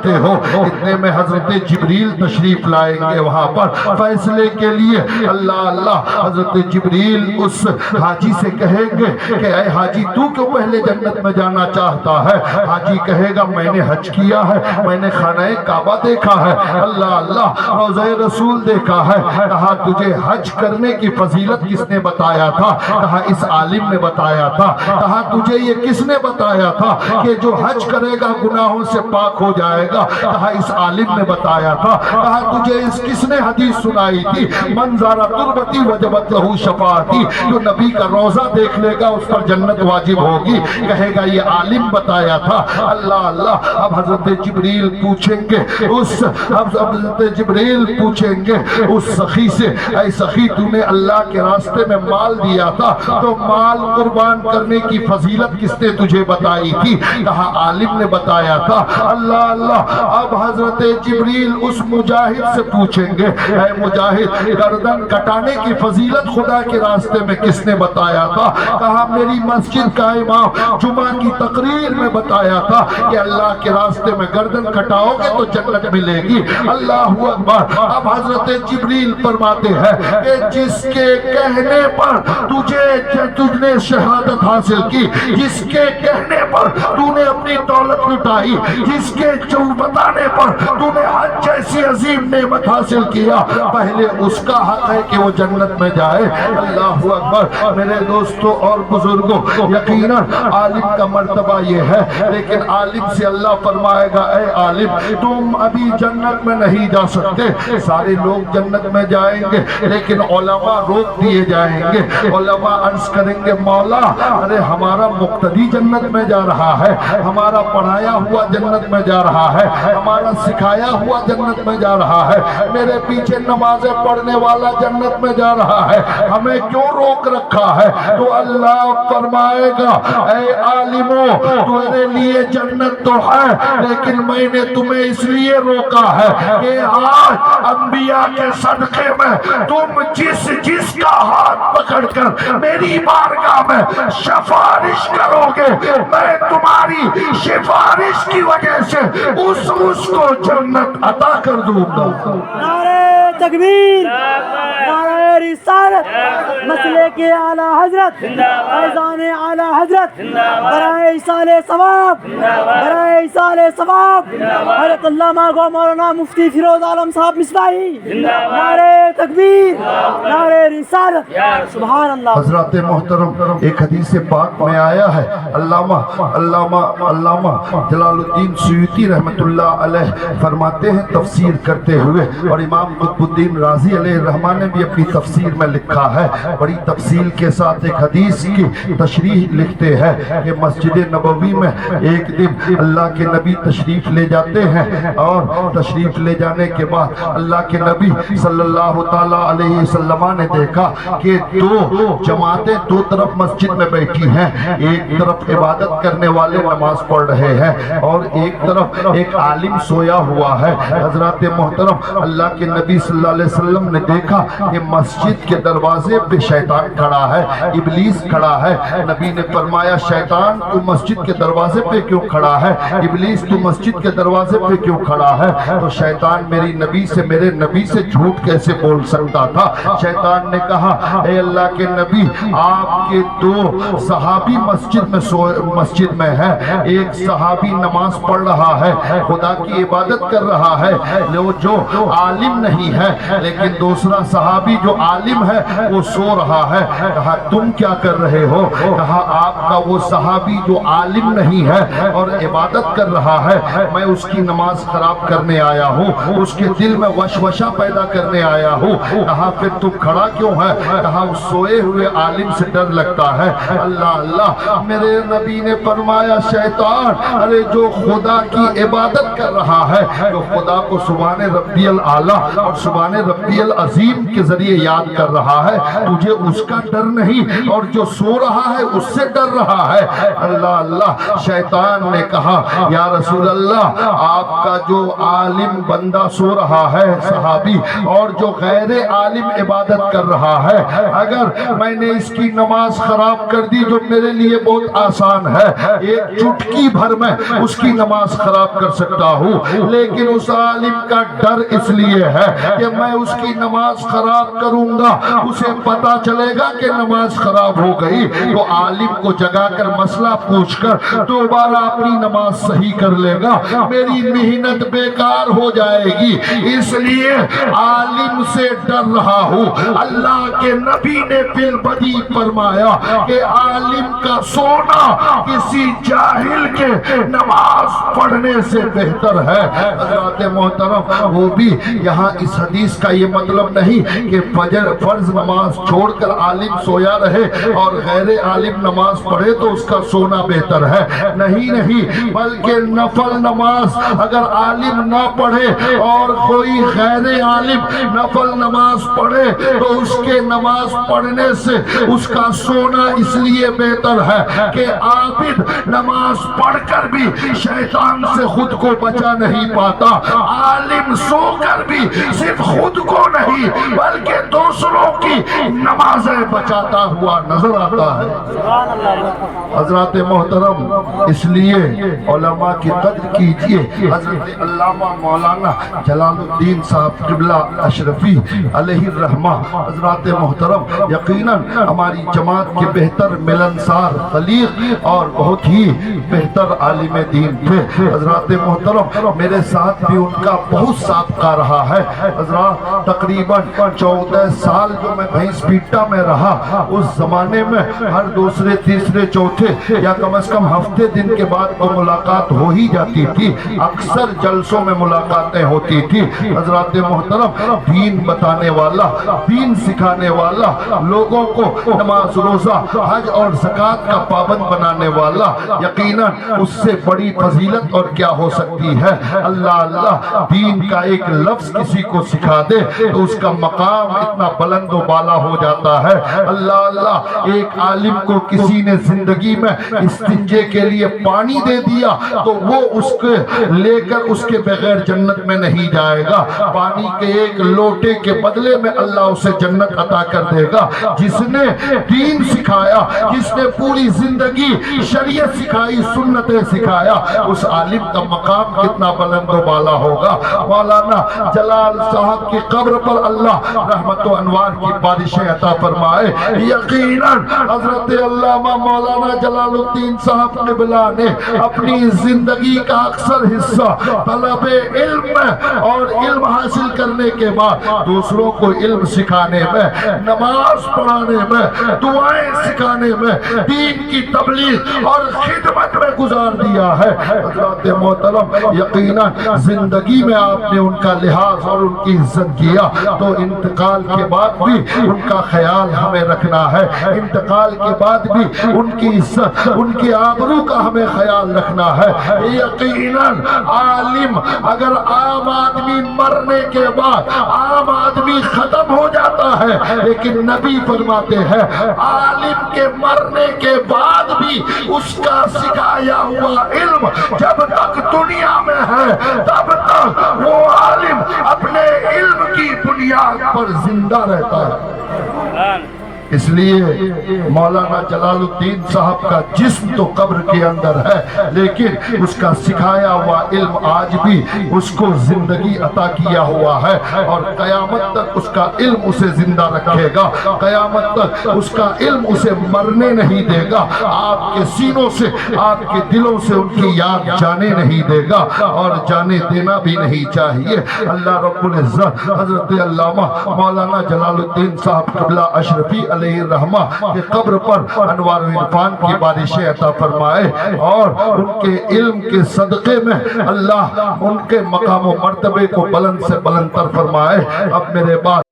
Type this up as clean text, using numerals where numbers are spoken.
جانتے ہو اتنے میں حضرت جبریل تشریف لائیں گے وہاں پر فیصلے کے لیے۔ اللہ اللہ، حضرت جبریل اس حاجی سے کہیں گے کہ اے حاجی تو کیوں پہلے جنت میں جانا چاہتا ہے؟ حاجی کہے گا میں نے حج کیا ہے، میں نے خانہ کعبہ دیکھا ہے، اللہ اللہ روضہ رسول دیکھا ہے۔ کہا تجھے حج کرنے کی فضیلت کس نے بتایا تھا؟ کہا اس عالم نے بتایا تھا۔ کہا تجھے یہ کس نے بتایا تھا کہ جو حج کرے گا گناہوں سے پاک ہو جائے گا؟ کہا اس عالم نے بتایا تھا۔ کہا تجھے اس کس نے حدیث سنائی تھی؟ من زار تربتی وجبت لہو شفاعتی، جو نبی کا روضہ دیکھ لے گا اس پر جنت واجب ہوگی۔ کہے گا یہ عالم بتایا تھا۔ اللہ اللہ، اب حضرت جبریل پوچھیں گے اس سخی سے اے سخی تو نے اللہ کے راستے میں مال دیا تھا تو مال قربان کرنے کی فضیلت کس نے تجھے بتائی تھی؟ کہا عالم نے بتایا تھا۔ اللہ اللہ، اب حضرت جبریل اس مجاہد سے پوچھیں گے اے مجاہد گردن کٹانے کی فضیلت خدا کے راستے میں کس نے بتایا تھا؟ کہا میری مسجد کا امام جمعہ کی تقریر میں بتایا تھا کہ اللہ کے راستے میں گردن کٹاؤ گے تو جنت ملے گی۔ اللہ اکبر۔ اب حضرت جبریل فرماتے ہیں کہ جس کے کہنے پر تجھ نے شہادت حاصل کی، جس کے کہنے پر تو نے اپنی دولت لٹائی، جس کے بتانے پر تو نے حج جیسی عظیم نعمت حاصل کیا، پہلے اس کا حق ہے کہ وہ جنت میں جائے۔ اللہ اکبر۔ میرے دوستوں اور بزرگوں، یقیناً عالم کا مرتبہ یہ ہے، لیکن عالم سے اللہ فرمائے گا اے عالم تم ابھی جنت میں نہیں جا سکتے۔ سارے لوگ جنت میں جائیں گے لیکن علماء روک دیے جائیں گے۔ علماء عرض کریں گے مولا ارے ہمارا مقتدی جنت میں جا رہا ہے، ہمارا پڑھایا ہوا جنت میں جا رہا ہے، ہمارا سکھایا ہوا جنت میں جا رہا ہے، میرے پیچھے نمازیں پڑھنے والا جنت میں جا رہا ہے، ہمیں کیوں روک رکھا ہے؟ تو اللہ فرمائے گا اے عالموں تمہارے لیے جنت تو ہے لیکن میں نے تمہیں اس لیے روکا ہے کہ آج انبیاء کے صدقے میں تم جس کا ہاتھ پکڑ کر میری بارگاہ میں سفارش کرو گے، میں تمہاری سفارش کی وجہ سے اس کو جنت عطا کر دوں گا۔ نعرہ تکبیر، نعرہ رسالت، مسلک اعلی حضرت، فیضان اعلی حضرت، برائے ایصال ثواب، برائے ایصال ثواب حضرت علامہ گو مولانا مفتی فیروز عالم صاحب مصباحی، نعرہ تکبیر، نعرہ رسالت، سبحان اللہ۔ حضرات محترم، ایک حدیث پاک میں آیا ہے، علامہ جلال الدین سیوطی رحمت اللہ علیہ فرماتے ہیں تفسیر کرتے ہوئے، اور امام قطب الدین رازی علیہ الرحمن نے بھی اپنی تفسیر میں لکھا ہے، بڑی تفصیل کے ساتھ ایک حدیث کی تشریح لکھتے ہیں کہ مسجد نبوی میں ایک دن اللہ کے نبی تشریف لے جاتے ہیں، اور تشریف لے جانے کے بعد اللہ کے نبی صلی اللہ تعالیٰ علیہ وسلم نے دیکھا کہ دو جماعتیں دو طرف مسجد میں بیٹھی ہیں، ایک طرف عبادت کرنے والے نماز پڑھ رہے ہیں اور ایک طرف ایک عالم سویا ہوا ہے۔ حضرات محترم، اللہ کے نبی صلی اللہ علیہ وسلم نے دیکھا کہ مسجد کے دروازے پہ شیطان کھڑا ہے، ابلیس کھڑا ہے۔ نبی نے فرمایا شیطان تو مسجد کے دروازے پہ کیوں کھڑا ہے؟ ابلیس تو مسجد کے دروازے پہ کیوں کھڑا ہے؟ تو شیطان میرے نبی سے جھوٹ کیسے بول سکتا تھا؟ شیطان نے کہا اے اللہ کے نبی آپ کے دو صحابی مسجد میں ہے، ایک صحابی نماز پڑھ رہا ہے، خدا کی عبادت کر رہا ہے جو عالم نہیں ہے، لیکن دوسرا صحابی جو عالم ہے وہ سو رہا ہے۔ کہا تم کیا کر رہے ہو؟ کہا آپ کا وہ صحابی جو عالم نہیں ہے اور عبادت کر رہا ہے، میں اس کی نماز خراب کرنے آیا ہوں، اس کے دل میں وشوشہ پیدا کرنے آیا ہوں۔ کہا پھر تو کھڑا کیوں ہے؟ کہا اس سوئے ہوئے عالم سے ڈر لگتا ہے۔ اللہ اللہ، میرے نبی نے فرمایا شیطان ارے جو خدا کی عبادت کر رہا ہے، جو خدا کو سبحان ربی الاعلیٰ اور سبحان ربی العظیم کے ذریعے یاد یاد کر رہا ہے، تجھے اس کا ڈر نہیں اور جو سو رہا ہے اس سے ڈر رہا ہے۔ اللہ اللہ، شیطان نے کہا یا رسول اللہ، آپ کا جو عالم بندہ سو رہا ہے صحابی، اور جو غیر عالم عبادت کر رہا ہے، اگر میں نے اس کی نماز خراب کر دی جو میرے لیے بہت آسان ہے، ایک چٹکی بھر میں اس کی نماز خراب کر سکتا ہوں، لیکن اس عالم کا ڈر اس لیے ہے کہ میں اس کی نماز خراب کروں گا، اسے پتا چلے گا کہ نماز خراب ہو گئی تو عالم کو جگا کر مسئلہ پوچھ کر دوبارہ اپنی نماز صحیح کر لے گا، میری محنت بیکار ہو جائے گی، اس لیے عالم سے ڈر رہا ہوں۔ اللہ کے نبی نے بالبدی فرمایا کہ عالم کا سونا کسی جاہل کے نماز پڑھنے سے بہتر ہے۔ حضرات محترم، وہ بھی یہاں اس حدیث کا یہ مطلب نہیں کہ فجر فرض نماز چھوڑ کر عالم سویا رہے اور غیر عالم نماز پڑھے تو اس کا سونا بہتر ہے، نہیں، بلکہ نفل نماز اگر عالم نہ پڑھے اور کوئی غیر عالم نفل نماز پڑھے تو اس کے نماز پڑھنے سے اس کا سونا اس لیے بہتر ہے کہ عابد نماز پڑھ کر بھی شیطان سے خود کو بچا نہیں پاتا، عالم سو کر بھی صرف خود کو نہیں بلکہ دوسروں کی نمازیں بچاتا ہوا نظر آتا ہے۔ حضرات محترم، اس لیے علماء کی قدر کیجئے۔ حضرت علامہ مولانا جلال الدین صاحب قبلہ اشرفی علیہ الرحمہ، حضرات محترم یقیناً ہماری جماعت کے بہتر ملنسار خلیق اور بہت ہی بہتر عالم دین تھے۔ حضرات محترم، میرے ساتھ بھی ان کا بہت سابقہ رہا ہے۔ حضرات تقریباً 14 سال جو میں بھینس پیٹا میں رہا، اس زمانے میں ہر دوسرے تیسرے چوتھے یا کم از کم ہفتے دن کے بعد تو ملاقات ہو ہی جاتی تھی، اکثر جلسوں میں ملاقاتیں ہوتی تھی۔ حضرات محترم، دین بتانے والا، دین سکھانے والا، لوگوں کو نماز روزہ حج اور زکوٰۃ کا پابند بنانے والا، یقیناً اس سے بڑی فضیلت اور کیا ہو سکتی ہے۔ اللہ اللہ، دین کا ایک لفظ کسی کو سکھا دے تو اس کا مقام اتنا بلند و بالا ہو جاتا ہے۔ اللہ اللہ، ایک عالم کو کسی نے زندگی میں استنجے کے لیے پانی دے دیا تو وہ اس کے لے کر اس کے بغیر جنت میں نہیں جائے گا، پانی کے ایک لوٹے کے بدلے میں اللہ اسے جنت عطا کر دے گا۔ جس نے دین سکھایا، جس نے پوری زندگی شریعت سکھائی، سنتیں سکھایا، اس عالم کا مقام کتنا بلند و بالا ہوگا۔ مولانا جلال صاحب کی قبر پر اللہ رحمت و انوار کی بارشیں عطا فرمائے۔ یقیناً حضرت علامہ مولانا جلال الدین صاحب قبلہ نے اپنی زندگی کا اکثر حصہ طلب علم میں اور علم حاصل کرنے کے بعد دوسروں کو علم سکھانے میں، نماز پڑھانے میں، دعائیں سکھانے میں، دین کی تبلیغ اور خدمت میں گزار دیا ہے۔ حضرات محترم، یقیناً زندگی میں آپ نے ان کا لحاظ اور ان کی عزت کیا تو انتقال کے بعد بھی ان کا خیال ہمیں رکھنا ہے، انتقال کے بعد بھی ان کی عزت، ان کی آبرو کا ہمیں خیال رکھنا ہے۔ یقیناً عالم، اگر عام آدمی مرنے کے بعد عام آدمی ختم ہو جاتا ہے، لیکن نبی فرماتے ہیں عالم کے مرنے کے بعد بھی اس کا سکھایا ہوا علم جب تک دنیا میں ہے تب تک وہ عالم اپنے علم کی بنیاد پر زندہ رہتا ہے۔ اس لیے مولانا جلال الدین صاحب کا جسم تو قبر کے اندر ہے، لیکن اس کا سکھایا ہوا علم آج بھی اس کو زندگی عطا کیا ہوا ہے، اور قیامت تک اس کا علم اسے زندہ رکھے گا، قیامت تک اس کا علم اسے مرنے نہیں دے گا، آپ کے سینوں سے، آپ کے دلوں سے ان کی یاد جانے نہیں دے گا، اور جانے دینا بھی نہیں چاہیے۔ اللہ رب العزت حضرت علامہ مولانا جلال الدین صاحب قبلہ اشرفی علیہ الرحمہ کے قبر پر انوار و عرفان کی بارشیں عطا فرمائے، اور ان کے علم کے صدقے میں اللہ ان کے مقام و مرتبے کو بلند سے بلند تر فرمائے۔ اب میرے بعد